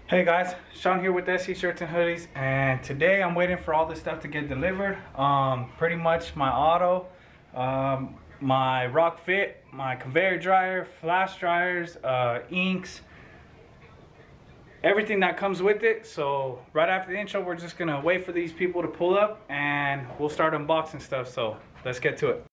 Hey guys, Sean here with SE Shirts and Hoodies, and today I'm waiting for all this stuff to get delivered. Pretty much my auto, my rock fit, my conveyor dryer, flash dryers, inks, everything that comes with it. So right after the intro, we're just gonna wait for these people to pull up and we'll start unboxing stuff. So let's get to it.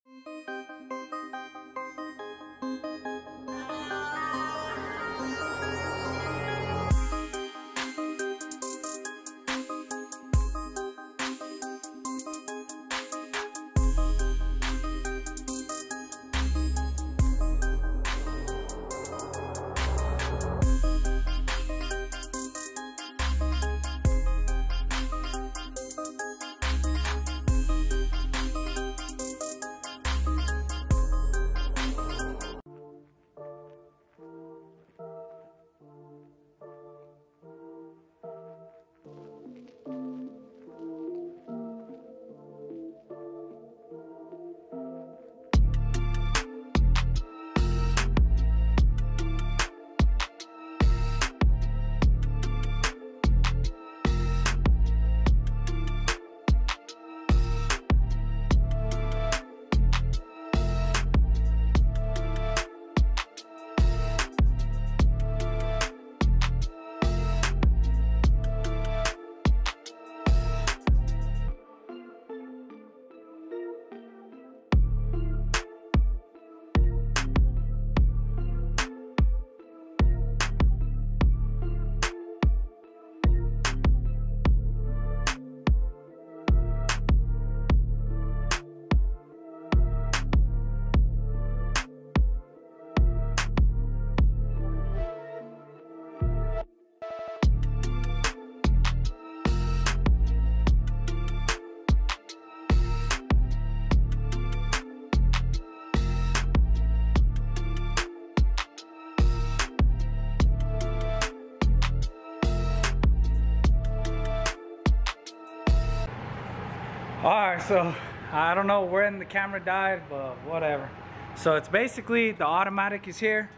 Alright, so I don't know when the camera died, but whatever. So it's basically the automatic is here.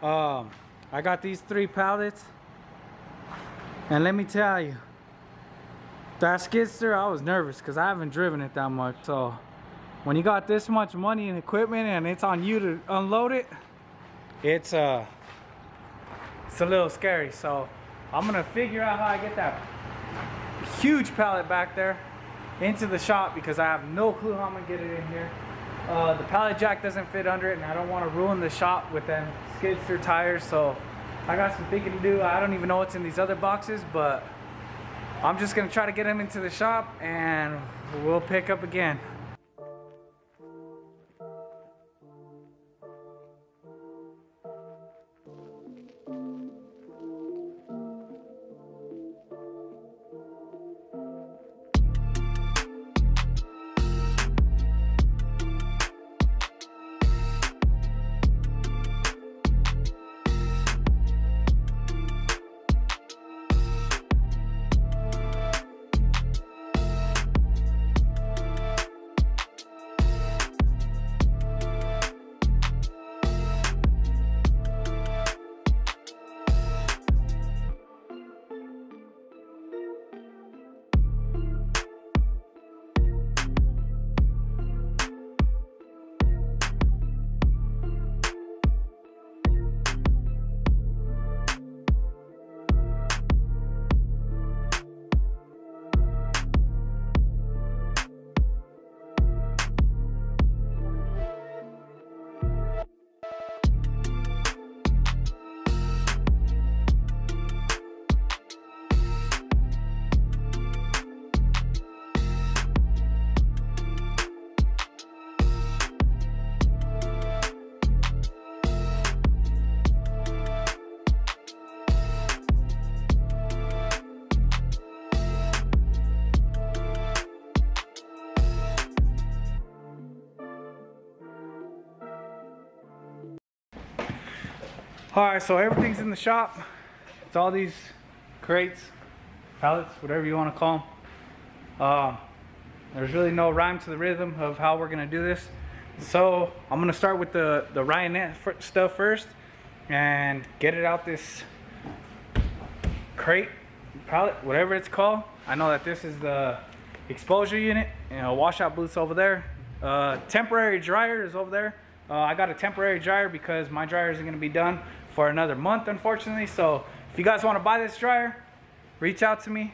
I got these 3 pallets, and let me tell you, that skid steer, I was nervous because I haven't driven it that much. So when you got this much money and equipment and it's on you to unload it, it's a little scary. So I'm gonna figure out how I get that huge pallet back there into the shop, because I have no clue how I'm gonna get it in here. The pallet jack doesn't fit under it, and I don't want to ruin the shop with them skid steer tires. So I got some thinking to do. I don't even know what's in these other boxes, but I'm just gonna try to get them into the shop and we'll pick up again. Alright, so everything's in the shop. It's all these crates, pallets, whatever you want to call them. There's really no rhyme to the rhythm of how we're going to do this. So I'm going to start with the Ryanette stuff first and get it out this crate, probably whatever it's called. I know that this is the exposure unit, you know, washout booth's over there. Temporary dryer is over there. I got a temporary dryer because my dryer isn't going to be done for another month, unfortunately. So if you guys want to buy this dryer, reach out to me.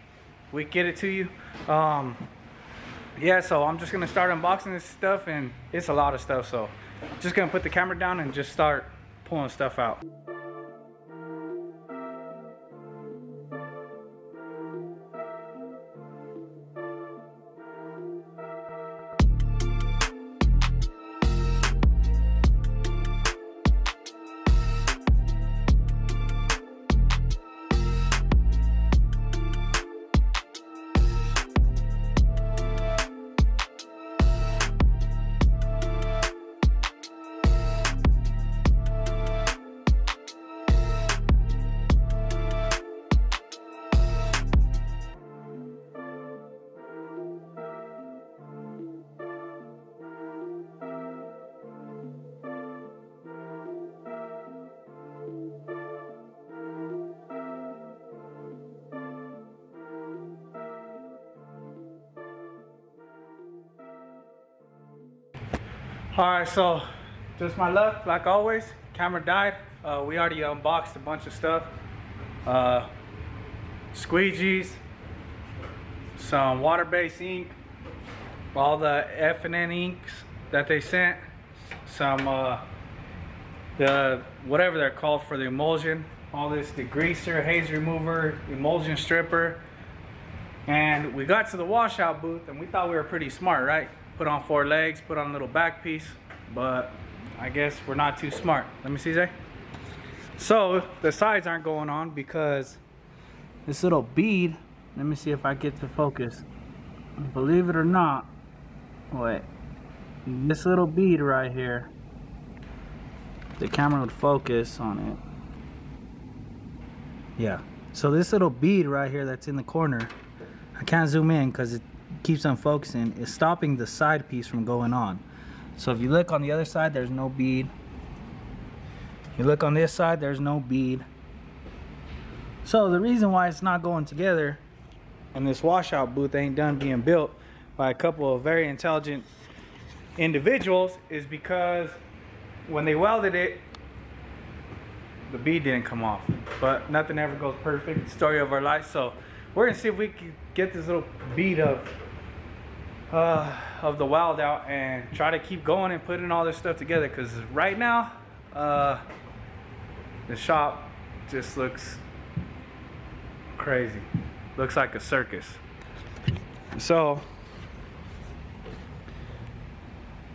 We can get it to you. Yeah, so I'm just going to start unboxing this stuff, and it's a lot of stuff. So just going to put the camera down and just start pulling stuff out. Alright, so just my luck, like always, camera died. We already unboxed a bunch of stuff. Squeegees, some water-based ink, all the F&N inks that they sent, some the whatever they're called for the emulsion, all this degreaser, haze remover, emulsion stripper. And we got to the washout booth and we thought we were pretty smart, right? Put on 4 legs, put on a little back piece, but I guess we're not too smart. Let me see, Zay. So the sides aren't going on because this little bead, let me see if I get to focus. Believe it or not, wait, this little bead right here, the camera would focus on it. Yeah, so this little bead right here that's in the corner, I can't zoom in because it keeps on focusing, is stopping the side piece from going on. So if you look on the other side, there's no bead. You look on this side, there's no bead. So the reason why it's not going together and this washout booth ain't done being built by a couple of very intelligent individuals is because when they welded it, the bead didn't come off. But nothing ever goes perfect. Story of our life. So we're gonna see if we can get this little bead of the weld out and try to keep going and putting all this stuff together, because right now the shop just looks crazy. Looks like a circus. So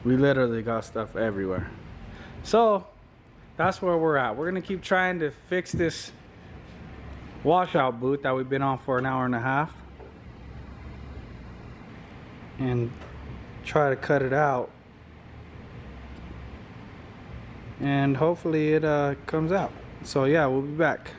we literally got stuff everywhere. So that's where we're at. We're gonna keep trying to fix this washout booth that we've been on for an hour and a half and try to cut it out, and hopefully it comes out. So yeah, we'll be back.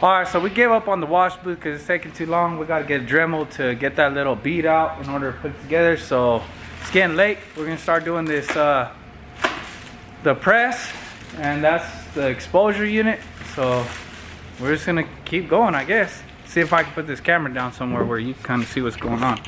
Alright, so we gave up on the wash booth because it's taking too long. We got to get a Dremel to get that little bead out in order to put it together. So it's getting late. We're gonna start doing this the press, and that's the exposure unit. So we're just gonna keep going, I guess. See if I can put this camera down somewhere where you can kind of see what's going on.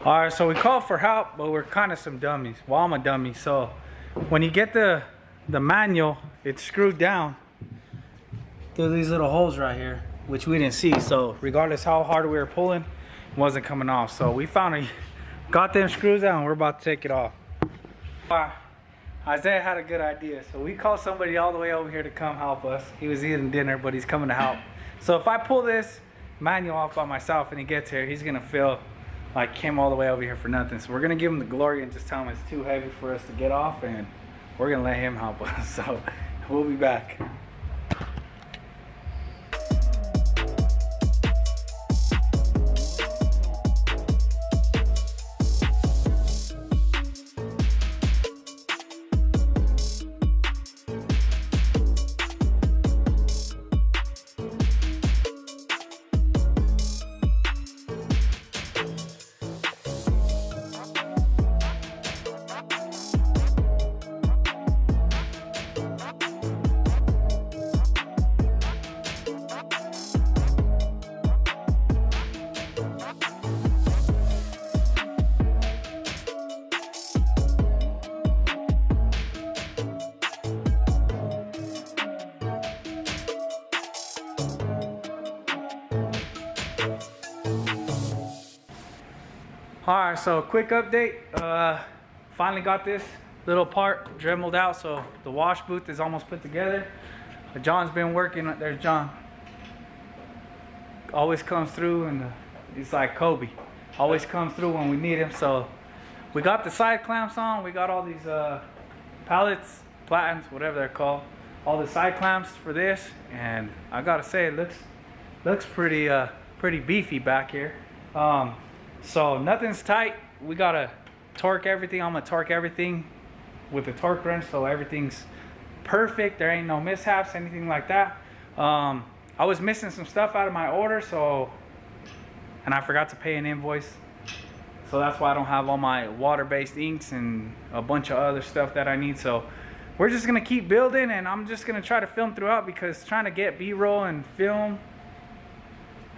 Alright, so we called for help, but we're kind of some dummies. Well, I'm a dummy. So when you get the manual, it's screwed down through these little holes right here, which we didn't see. So regardless how hard we were pulling, it wasn't coming off. So we finally got them screws out and we're about to take it off. Isaiah had a good idea. So we called somebody all the way over here to come help us. He was eating dinner, but he's coming to help. So if I pull this manual off by myself and he gets here, he's gonna feel like came all the way over here for nothing. So we're gonna give him the glory and just tell him it's too heavy for us to get off, and we're gonna let him help us. So we'll be back. Alright, so quick update. Finally got this little part dremeled out, so the wash booth is almost put together. John's been working. There's John. Always comes through, and he's like Kobe. Always comes through when we need him. So we got the side clamps on. We got all these pallets, platens, whatever they're called. All the side clamps for this, and I gotta say it looks pretty beefy back here. So nothing's tight. We gotta torque everything. I'm gonna torque everything with the torque wrench so everything's perfect. There ain't no mishaps, anything like that. I was missing some stuff out of my order, and I forgot to pay an invoice. So that's why I don't have all my water-based inks and a bunch of other stuff that I need. So we're just gonna keep building, and I'm just gonna try to film throughout, because trying to get B-roll and film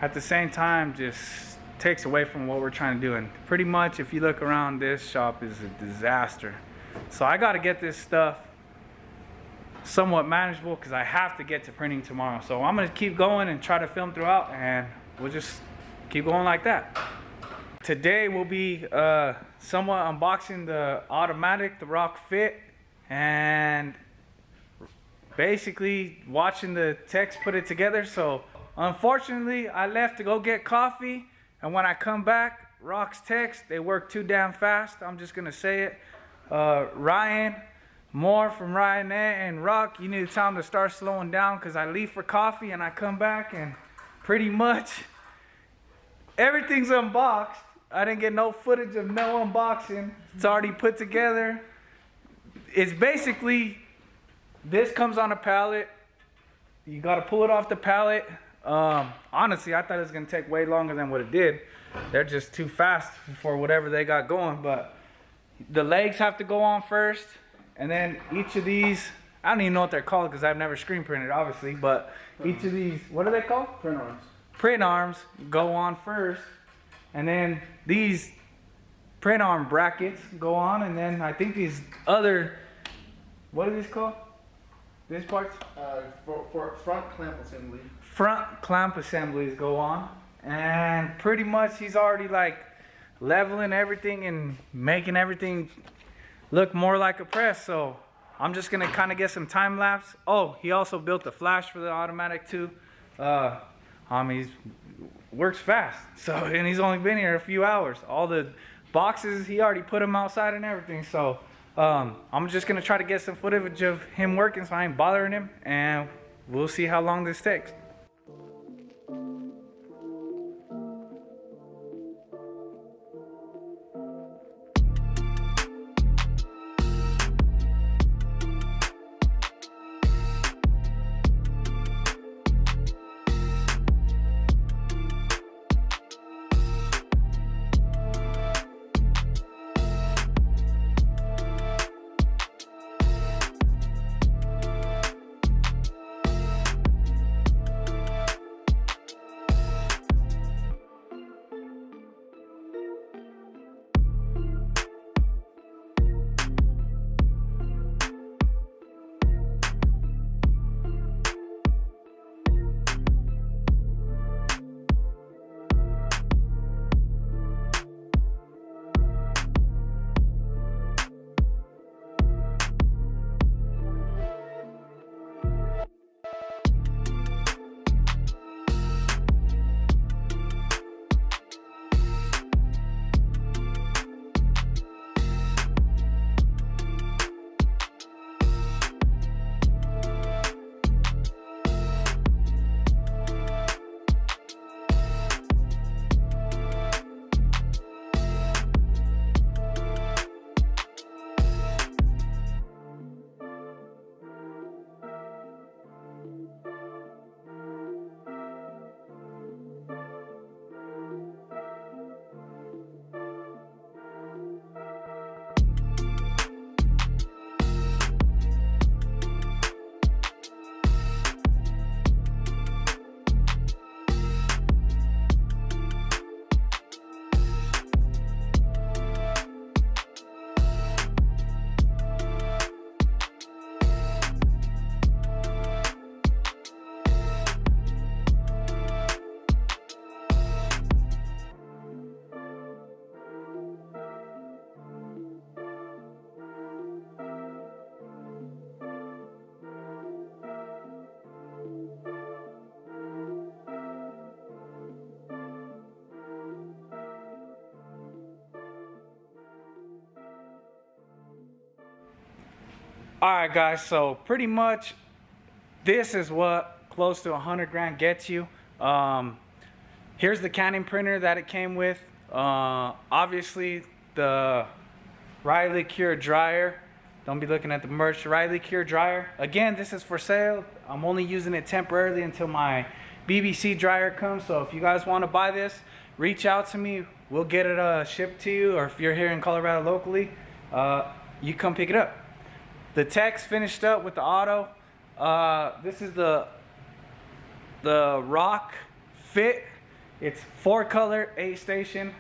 at the same time just takes away from what we're trying to do. And pretty much if you look around, this shop is a disaster. So I got to get this stuff somewhat manageable, because I have to get to printing tomorrow. So I'm going to keep going and try to film throughout, and we'll just keep going like that. Today we'll be somewhat unboxing the automatic, the Rock Fit, and basically watching the techs put it together. So unfortunately I left to go get coffee, and when I come back, Rock's text, they work too damn fast. I'm just gonna say it. Ryan Moore from Ryan and Rock, you need to tell them to start slowing down, because I leave for coffee and I come back and pretty much everything's unboxed. I didn't get no footage of no unboxing. It's already put together. It's basically, this comes on a pallet. You gotta pull it off the pallet. Honestly, I thought it was gonna take way longer than what it did. They're just too fast for whatever they got going. But the legs have to go on first, and then each of these, I don't even know what they're called because I've never screen printed, obviously, but each of these, what are they called? Print arms. Print arms go on first, and then these print arm brackets go on, and then I think these other, what are these called? These parts? For front clamp assembly. Front clamp assemblies go on, and pretty much he's already like leveling everything and making everything look more like a press. So I'm just gonna kind of get some time lapse. Oh, he also built the flash for the automatic too. He's works fast, so, and he's only been here a few hours. All the boxes, he already put them outside and everything. So I'm just gonna try to get some footage of him working so I ain't bothering him, and we'll see how long this takes. Alright guys, so pretty much this is what close to 100 grand gets you. Here's the Canon printer that it came with. Obviously the Riley Cure dryer. Don't be looking at the merch. Riley Cure dryer. Again, this is for sale. I'm only using it temporarily until my BBC dryer comes. So if you guys want to buy this, reach out to me. We'll get it shipped to you. Or if you're here in Colorado locally, you come pick it up. The text finished up with the auto. This is the Rock Fit. It's 4-color, 8-station.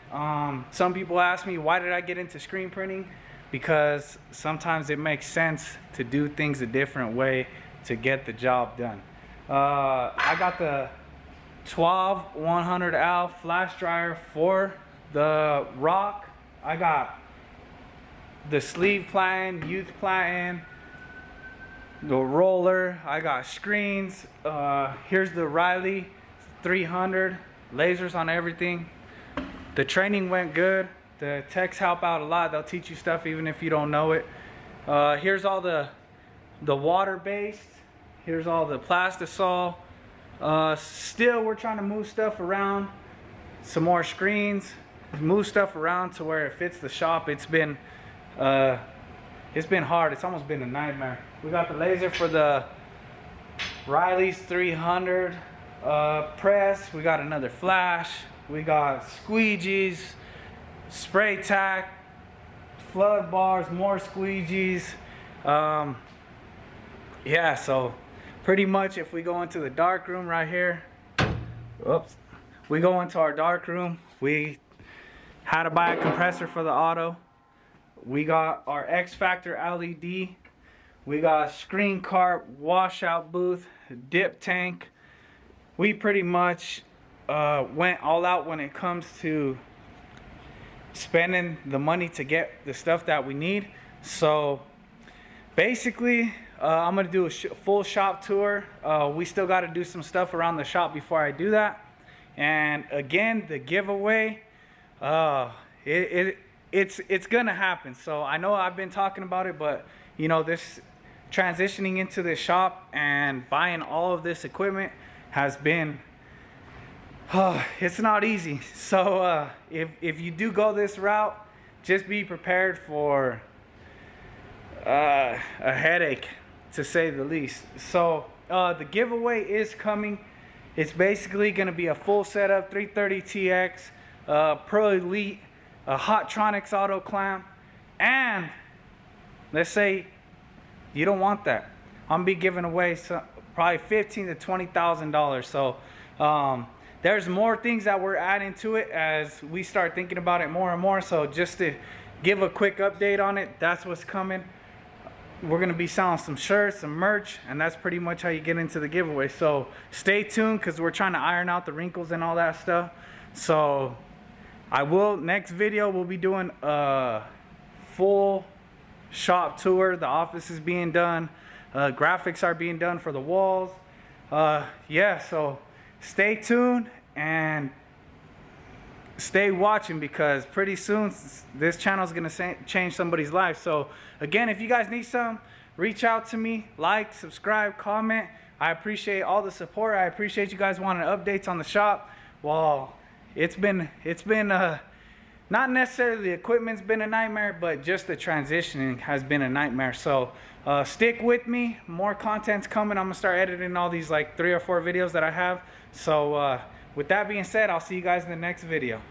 Some people ask me, why did I get into screen printing? Because sometimes it makes sense to do things a different way to get the job done. I got the 12 100L flash dryer for the Rock. I got the sleeve platen, youth platen, the roller. I got screens. Here's the Riley 300. Lasers on everything. The training went good. The techs help out a lot. They'll teach you stuff even if you don't know it. Here's all the water-based. Here's all the plastisol. Still, we're trying to move stuff around. Some more screens. Move stuff around to where it fits the shop. It's been hard. It's almost been a nightmare. We got the laser for the Riley's 300 press. We got another flash. We got squeegees, spray tack, flood bars, more squeegees. Yeah, so pretty much if we go into the dark room right here, oops, we go into our dark room. We had to buy a compressor for the auto. We got our X Factor LED. We got screen cart, washout booth, dip tank. We pretty much went all out when it comes to spending the money to get the stuff that we need. So basically, I'm gonna do a full shop tour. We still got to do some stuff around the shop before I do that. And again, the giveaway, it's gonna happen. So I know I've been talking about it, but you know, this transitioning into the shop and buying all of this equipment has been, it's not easy. So if you do go this route, just be prepared for a headache, to say the least. So the giveaway is coming. It's basically going to be a full setup, 330TX, Pro Elite, a Hottronics auto clamp, and let's say you don't want that, I'm gonna be giving away probably $15,000 to $20,000. So there's more things that we're adding to it as we start thinking about it more and more. So just to give a quick update on it, that's what's coming. We're gonna be selling some shirts, some merch, and that's pretty much how you get into the giveaway. So stay tuned, because we're trying to iron out the wrinkles and all that stuff. So next video we'll be doing a full shop tour. The office is being done, graphics are being done for the walls. Yeah, so stay tuned and stay watching, because pretty soon this channel is gonna change somebody's life. So again, if you guys need some, reach out to me, like, subscribe, comment. I appreciate all the support. I appreciate you guys wanting updates on the shop. Well, it's been not necessarily the equipment's been a nightmare, but just the transitioning has been a nightmare. So stick with me, more content's coming. I'm gonna start editing all these like 3 or 4 videos that I have. So with that being said, I'll see you guys in the next video.